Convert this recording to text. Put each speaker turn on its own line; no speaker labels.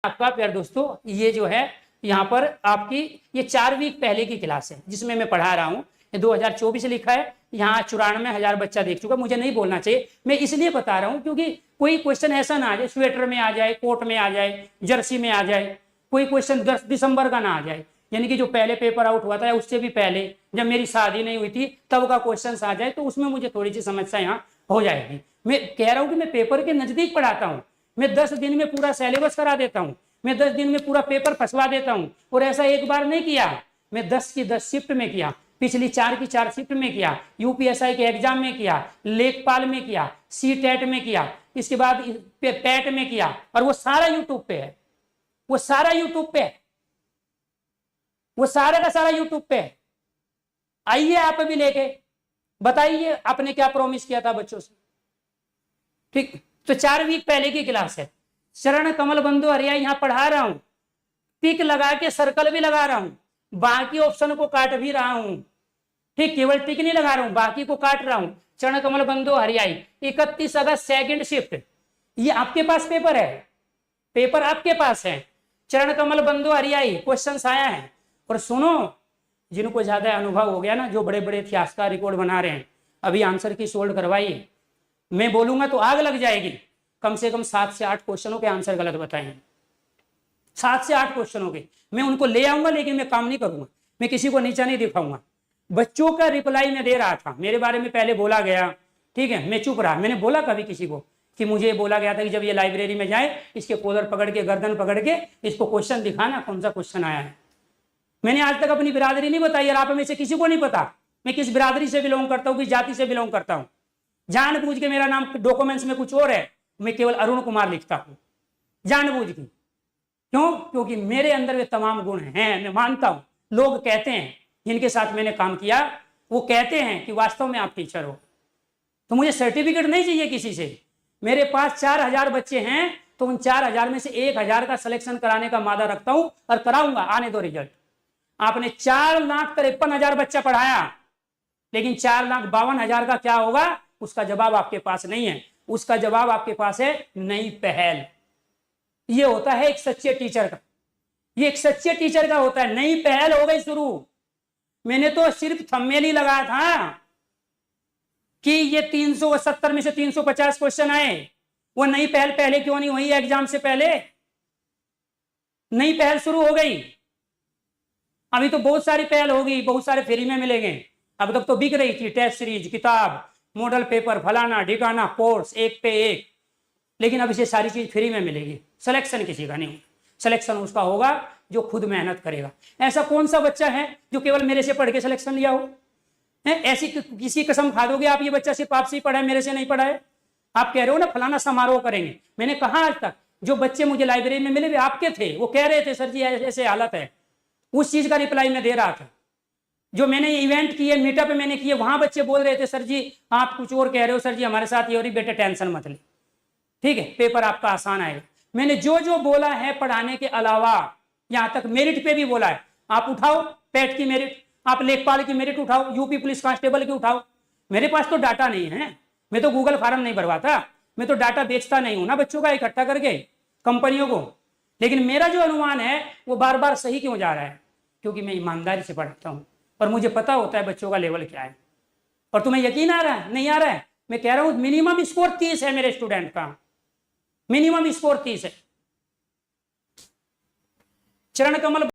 आपका प्यारे दोस्तों, ये जो है यहाँ पर आपकी ये 4 वीक पहले की क्लास है जिसमें मैं पढ़ा रहा हूँ। 2024 लिखा है, यहाँ 94,000 बच्चा देख चुका। मुझे नहीं बोलना चाहिए, मैं इसलिए बता रहा हूँ क्योंकि कोई क्वेश्चन ऐसा ना आ जाए स्वेटर में आ जाए, कोट में आ जाए, जर्सी में आ जाए, कोई क्वेश्चन 10 दिसंबर का ना आ जाए, यानी कि जो पहले पेपर आउट हुआ था या उससे भी पहले जब मेरी शादी नहीं हुई थी तब का क्वेश्चन आ जाए, तो उसमें मुझे थोड़ी सी समस्या यहाँ हो जाएगी। मैं कह रहा हूँ कि मैं पेपर के नजदीक पढ़ाता हूँ, मैं 10 दिन में पूरा सिलेबस करा देता हूँ, मैं 10 दिन में पूरा पेपर फंसवा देता हूँ। और ऐसा एक बार नहीं किया, मैं 10 की 10 शिफ्ट में किया, पिछली 4 की 4 शिफ्ट में किया, यूपीएसआई के एग्जाम में किया, लेखपाल में किया, सी टेट में किया, इसके बाद पैट में किया, और वो सारा यूट्यूब पे है, वो सारा यूट्यूब पे है, वो सारा का सारा यूट्यूब पे है। आइए आप भी लेके बताइए आपने क्या प्रॉमिस किया था बच्चों से। ठीक, तो 4 वीक पहले की क्लास है। चरण कमल बंधु हरिया यहाँ पढ़ा रहा हूं, टिक लगा के सर्कल भी लगा रहा हूं, बाकी ऑप्शन को काट भी रहा हूं। ठीक, केवल टिक नहीं लगा रहा हूं, बाकी को काट रहा हूं। चरण कमल बंधु हरियाई 31 अगस्त सेकंड शिफ्ट, ये आपके पास पेपर है, पेपर आपके पास है। चरण कमल बंधु हरियाई क्वेश्चन आया है। और सुनो, जिनको ज्यादा अनुभव हो गया ना, जो बड़े बड़े इतिहासकार रिकॉर्ड बना रहे हैं, अभी आंसर की सोल्व करवाइए। मैं बोलूंगा तो आग लग जाएगी, कम से कम 7 से 8 क्वेश्चनों के आंसर गलत बताएंगे, 7 से 8 क्वेश्चनों के। मैं उनको ले आऊंगा लेकिन मैं काम नहीं करूंगा, मैं किसी को नीचा नहीं दिखाऊंगा। बच्चों का रिप्लाई मैं दे रहा था, मेरे बारे में पहले बोला गया, ठीक है, मैं चुप रहा। मैंने बोला कभी किसी को कि मुझे बोला गया था कि जब ये लाइब्रेरी में जाए इसके कॉलर पकड़ के, गर्दन पकड़ के इसको क्वेश्चन दिखाना कौन सा क्वेश्चन आया है। मैंने आज तक अपनी बिरादरी नहीं बताई, और आप में से किसी को नहीं पता मैं किस बिरादरी से बिलोंग करता हूँ, किस जाति से बिलोंग करता हूँ। जानबूझ के मेरा नाम डॉक्यूमेंट्स में कुछ और है, मैं केवल अरुण कुमार लिखता हूं, जानबूझ के। क्यों? क्योंकि मेरे अंदर वे तमाम गुण हैं, मैं मानता हूं। लोग कहते हैं, जिनके साथ मैंने काम किया, वो कहते हैं कि वास्तव में आप टीचर हो। तो मुझे सर्टिफिकेट नहीं चाहिए किसी से। मेरे पास 4,000 बच्चे हैं, तो उन 4,000 में से 1,000 का सिलेक्शन कराने का मादा रखता हूं, और कराऊंगा। आने दो रिजल्ट। आपने 4,53,000 बच्चा पढ़ाया, लेकिन 4,52,000 का क्या होगा उसका जवाब आपके पास नहीं है। उसका जवाब आपके पास है नई पहल। ये होता है एक सच्चे टीचर का, ये एक सच्चे टीचर का होता है। नई पहल हो गई शुरू। मैंने तो सिर्फ थंबनेल ही लगाया था कि ये 370 में से 350 क्वेश्चन आए, वो नई पहल पहले क्यों नहीं हुई एग्जाम से पहले? नई पहल शुरू हो गई। अभी तो बहुत सारी पहल होगी, बहुत सारे फ्री में मिलेंगे। अब तक तो बिक रही थी टेस्ट सीरीज, किताब, मॉडल पेपर, फलाना ढिकाना, कोर्स एक पे एक, लेकिन अब इसे सारी चीज फ्री में मिलेगी। सिलेक्शन किसी का नहीं, सिलेक्शन उसका होगा जो खुद मेहनत करेगा। ऐसा कौन सा बच्चा है जो केवल मेरे से पढ़ के सिलेक्शन लिया हो? ऐसी किसी कसम खा दोगे आप ये बच्चा सिर्फ आपसे ही पढ़ा है, मेरे से नहीं पढ़ा है? आप कह रहे हो ना फलाना समारोह करेंगे, मैंने कहा आज तक जो बच्चे मुझे लाइब्रेरी में मिले वे आपके थे। वो कह रहे थे सर जी ऐसे हालत है, उस चीज का रिप्लाई मैं दे रहा था। जो मैंने इवेंट किए, मीटअप मैंने किए, वहां बच्चे बोल रहे थे सर जी आप कुछ और कह रहे हो, सर जी हमारे साथ ये हो रही, बेटे टेंशन मत ले, ठीक है पेपर आपका आसान आएगा। मैंने जो जो बोला है पढ़ाने के अलावा, यहां तक मेरिट पे भी बोला है। आप उठाओ पैट की मेरिट, आप लेखपाल की मेरिट उठाओ, यूपी पुलिस कांस्टेबल की उठाओ। मेरे पास तो डाटा नहीं है, मैं तो गूगल फार्म नहीं भरवाता, मैं तो डाटा बेचता नहीं हूं ना बच्चों का इकट्ठा करके कंपनियों को। लेकिन मेरा जो अनुमान है वो बार बार सही क्यों जा रहा है? क्योंकि मैं ईमानदारी से पढ़ाता हूं और मुझे पता होता है बच्चों का लेवल क्या है। और तुम्हें यकीन आ रहा है? नहीं आ रहा है? मैं कह रहा हूं मिनिमम स्कोर 30 है मेरे स्टूडेंट का, मिनिमम स्कोर 30 है। चरण कमल